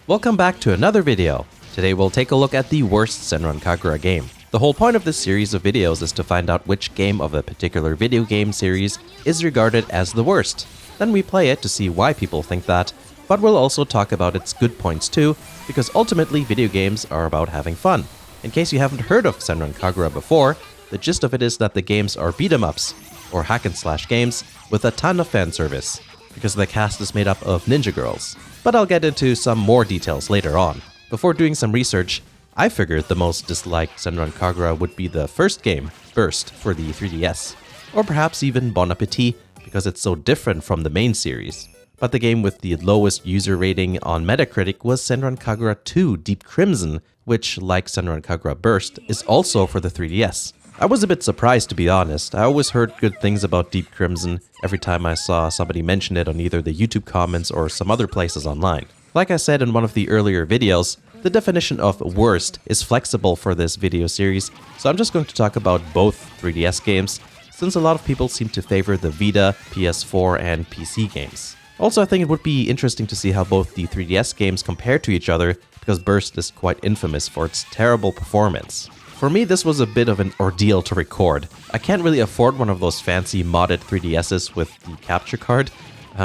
Welcome back to another video. Today we'll take a look at the worst Senran Kagura game. The whole point of this series of videos is to find out which game of a particular video game series is regarded as the worst. Then we play it to see why people think that, but we'll also talk about its good points too, because ultimately video games are about having fun. In case you haven't heard of Senran Kagura before, the gist of it is that the games are beat-em-ups, or hack-and-slash games, with a ton of fan service, because the cast is made up of ninja girls. But I'll get into some more details later on. Before doing some research, I figured the most disliked Senran Kagura would be the first game, Burst, for the 3DS. Or perhaps even Bon Appetit, because it's so different from the main series. But the game with the lowest user rating on Metacritic was Senran Kagura 2 Deep Crimson, which, like Senran Kagura Burst, is also for the 3DS. I was a bit surprised, to be honest. I always heard good things about Deep Crimson every time I saw somebody mention it on either the YouTube comments or some other places online. Like I said in one of the earlier videos, the definition of worst is flexible for this video series, so I'm just going to talk about both 3DS games, since a lot of people seem to favor the Vita, PS4, and PC games. Also, I think it would be interesting to see how both the 3DS games compare to each other, because Burst is quite infamous for its terrible performance. For me, this was a bit of an ordeal to record. I can't really afford one of those fancy modded 3DSs with the capture card,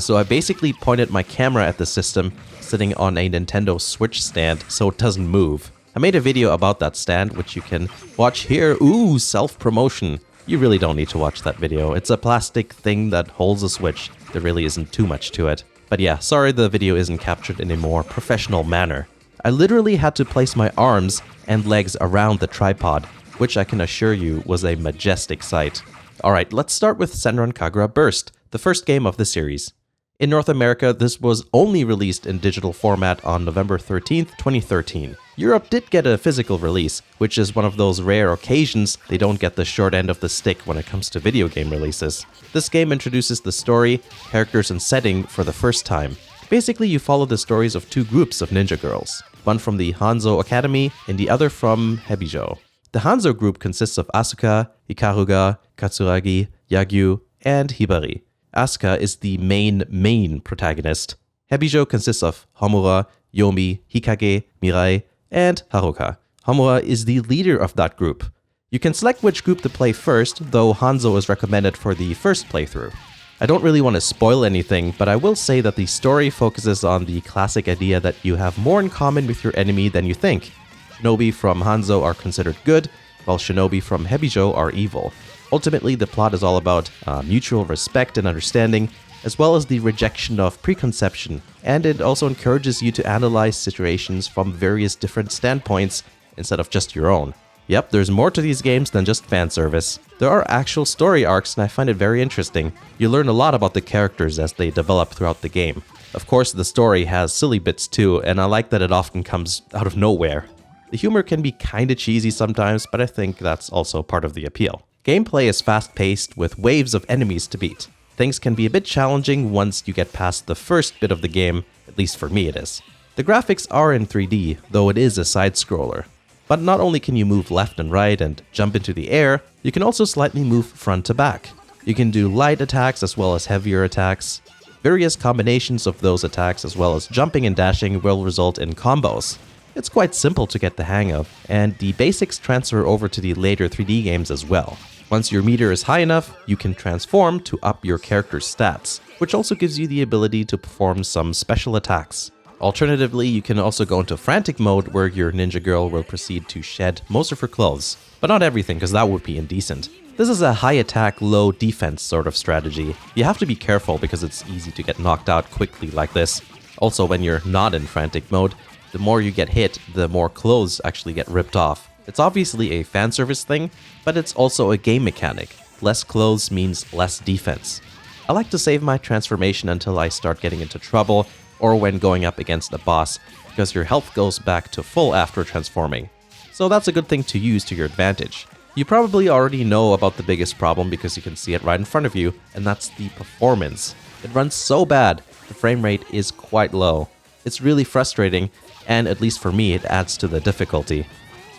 so I basically pointed my camera at the system sitting on a Nintendo Switch stand so it doesn't move. I made a video about that stand, which you can watch here. Ooh, self-promotion. You really don't need to watch that video. It's a plastic thing that holds a Switch. There really isn't too much to it. But yeah, sorry the video isn't captured in a more professional manner. I literally had to place my arms and legs around the tripod, which I can assure you was a majestic sight. Alright, let's start with Senran Kagura Burst, the first game of the series. In North America, this was only released in digital format on November 13th, 2013. Europe did get a physical release, which is one of those rare occasions they don't get the short end of the stick when it comes to video game releases. This game introduces the story, characters, and setting for the first time. Basically, you follow the stories of two groups of ninja girls, one from the Hanzo Academy and the other from Hebijo. The Hanzo group consists of Asuka, Ikaruga, Katsuragi, Yagyu, and Hibari. Asuka is the main protagonist. Hebijo consists of Homura, Yomi, Hikage, Mirai, and Haruka. Homura is the leader of that group. You can select which group to play first, though Hanzo is recommended for the first playthrough. I don't really want to spoil anything, but I will say that the story focuses on the classic idea that you have more in common with your enemy than you think. Shinobi from Hanzo are considered good, while shinobi from Hebijo are evil. Ultimately, the plot is all about mutual respect and understanding, as well as the rejection of preconception, and it also encourages you to analyze situations from various different standpoints instead of just your own. Yep, there's more to these games than just fan service. There are actual story arcs, and I find it very interesting. You learn a lot about the characters as they develop throughout the game. Of course, the story has silly bits too, and I like that it often comes out of nowhere. The humor can be kinda cheesy sometimes, but I think that's also part of the appeal. Gameplay is fast-paced with waves of enemies to beat. Things can be a bit challenging once you get past the first bit of the game, at least for me it is. The graphics are in 3D, though it is a side-scroller. But not only can you move left and right and jump into the air, you can also slightly move front to back. You can do light attacks as well as heavier attacks. Various combinations of those attacks as well as jumping and dashing will result in combos. It's quite simple to get the hang of, and the basics transfer over to the later 3D games as well. Once your meter is high enough, you can transform to up your character's stats, which also gives you the ability to perform some special attacks. Alternatively, you can also go into Frantic Mode, where your ninja girl will proceed to shed most of her clothes. But not everything, because that would be indecent. This is a high attack, low defense sort of strategy. You have to be careful because it's easy to get knocked out quickly like this. Also, when you're not in Frantic Mode, the more you get hit, the more clothes actually get ripped off. It's obviously a fan service thing, but it's also a game mechanic. Less clothes means less defense. I like to save my transformation until I start getting into trouble, or when going up against a boss, because your health goes back to full after transforming. So that's a good thing to use to your advantage. You probably already know about the biggest problem because you can see it right in front of you, and that's the performance. It runs so bad, the frame rate is quite low. It's really frustrating, and at least for me, it adds to the difficulty.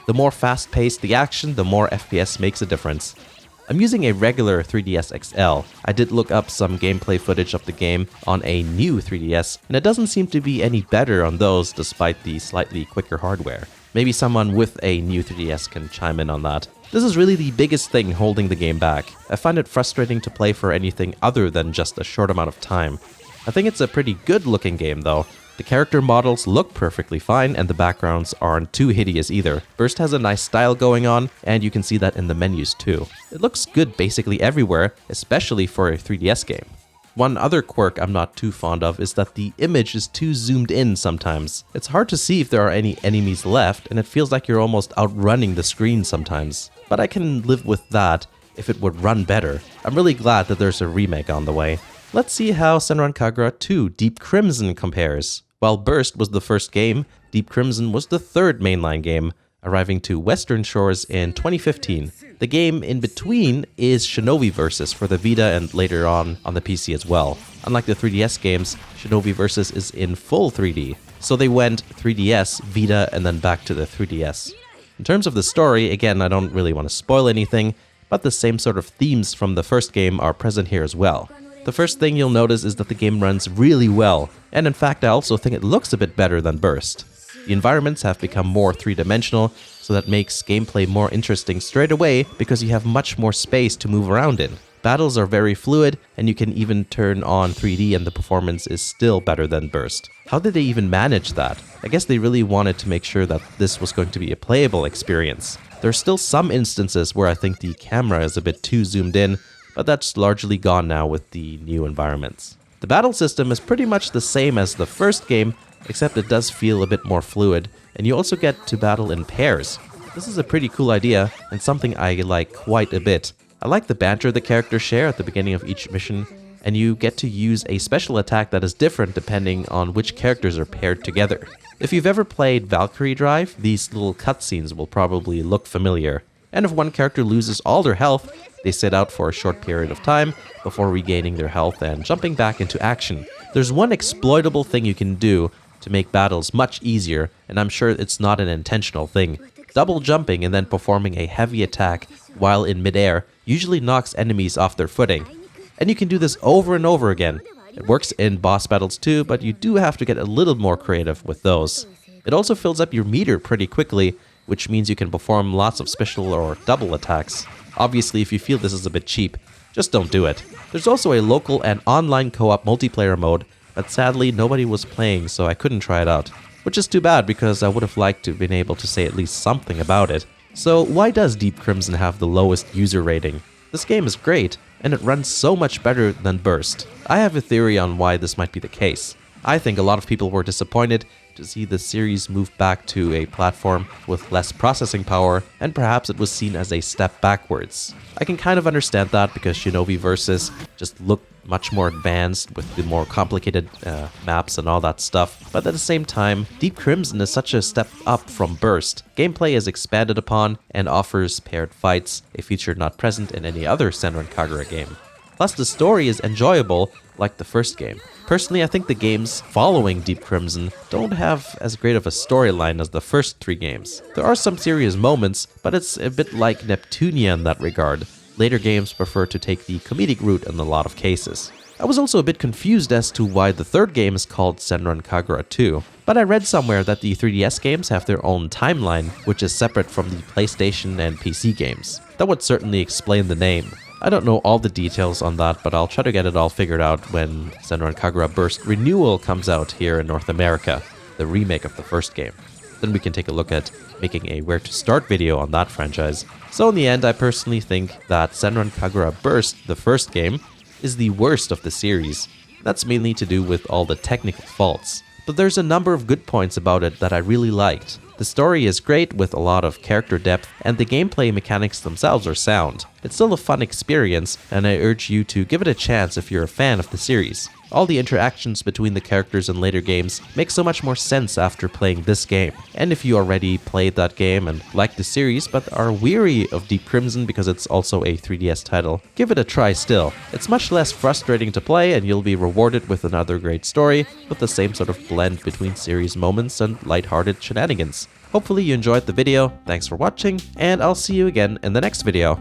The more fast-paced the action, the more FPS makes a difference. I'm using a regular 3DS XL. I did look up some gameplay footage of the game on a new 3DS, and it doesn't seem to be any better on those despite the slightly quicker hardware. Maybe someone with a new 3DS can chime in on that. This is really the biggest thing holding the game back. I find it frustrating to play for anything other than just a short amount of time. I think it's a pretty good looking game though. The character models look perfectly fine and the backgrounds aren't too hideous either. Burst has a nice style going on, and you can see that in the menus too. It looks good basically everywhere, especially for a 3DS game. One other quirk I'm not too fond of is that the image is too zoomed in sometimes. It's hard to see if there are any enemies left, and it feels like you're almost outrunning the screen sometimes. But I can live with that if it would run better. I'm really glad that there's a remake on the way. Let's see how Senran Kagura 2 Deep Crimson compares. While Burst was the first game, Deep Crimson was the third mainline game, arriving to Western shores in 2015. The game in between is Shinobi Versus for the Vita and later on the PC as well. Unlike the 3DS games, Shinobi Versus is in full 3D. So they went 3DS, Vita, and then back to the 3DS. In terms of the story, again, I don't really want to spoil anything, but the same sort of themes from the first game are present here as well. The first thing you'll notice is that the game runs really well, and in fact I also think it looks a bit better than Burst. The environments have become more three-dimensional, so that makes gameplay more interesting straight away because you have much more space to move around in. Battles are very fluid, and you can even turn on 3D and the performance is still better than Burst. How did they even manage that? I guess they really wanted to make sure that this was going to be a playable experience. There are still some instances where I think the camera is a bit too zoomed in, but that's largely gone now with the new environments. The battle system is pretty much the same as the first game, except it does feel a bit more fluid, and you also get to battle in pairs. This is a pretty cool idea, and something I like quite a bit. I like the banter the characters share at the beginning of each mission, and you get to use a special attack that is different depending on which characters are paired together. If you've ever played Valkyrie Drive, these little cutscenes will probably look familiar. And if one character loses all their health, they sit out for a short period of time before regaining their health and jumping back into action. There's one exploitable thing you can do to make battles much easier, and I'm sure it's not an intentional thing. Double jumping and then performing a heavy attack while in midair usually knocks enemies off their footing. And you can do this over and over again. It works in boss battles too, but you do have to get a little more creative with those. It also fills up your meter pretty quickly, which means you can perform lots of special or double attacks. Obviously, if you feel this is a bit cheap, just don't do it. There's also a local and online co-op multiplayer mode, but sadly nobody was playing, so I couldn't try it out. Which is too bad because I would have liked to have been able to say at least something about it. So why does Deep Crimson have the lowest user rating? This game is great, and it runs so much better than Burst. I have a theory on why this might be the case. I think a lot of people were disappointed to see the series move back to a platform with less processing power, and perhaps it was seen as a step backwards. I can kind of understand that because Shinobi Versus just looked much more advanced with the more complicated maps and all that stuff, but at the same time, Deep Crimson is such a step up from Burst. Gameplay is expanded upon and offers paired fights, a feature not present in any other Senran Kagura game. Plus, the story is enjoyable like the first game. Personally, I think the games following Deep Crimson don't have as great of a storyline as the first three games. There are some serious moments, but it's a bit like Neptunia in that regard. Later games prefer to take the comedic route in a lot of cases. I was also a bit confused as to why the third game is called Senran Kagura 2, but I read somewhere that the 3DS games have their own timeline, which is separate from the PlayStation and PC games. That would certainly explain the name. I don't know all the details on that, but I'll try to get it all figured out when Senran Kagura Burst Renewal comes out here in North America, the remake of the first game. Then we can take a look at making a where to start video on that franchise. So in the end, I personally think that Senran Kagura Burst, the first game, is the worst of the series. That's mainly to do with all the technical faults. But there's a number of good points about it that I really liked. The story is great with a lot of character depth, and the gameplay mechanics themselves are sound. It's still a fun experience, and I urge you to give it a chance if you're a fan of the series. All the interactions between the characters in later games make so much more sense after playing this game. And if you already played that game and like the series but are weary of Deep Crimson because it's also a 3DS title, give it a try still. It's much less frustrating to play and you'll be rewarded with another great story with the same sort of blend between series moments and lighthearted shenanigans. Hopefully you enjoyed the video, thanks for watching, and I'll see you again in the next video.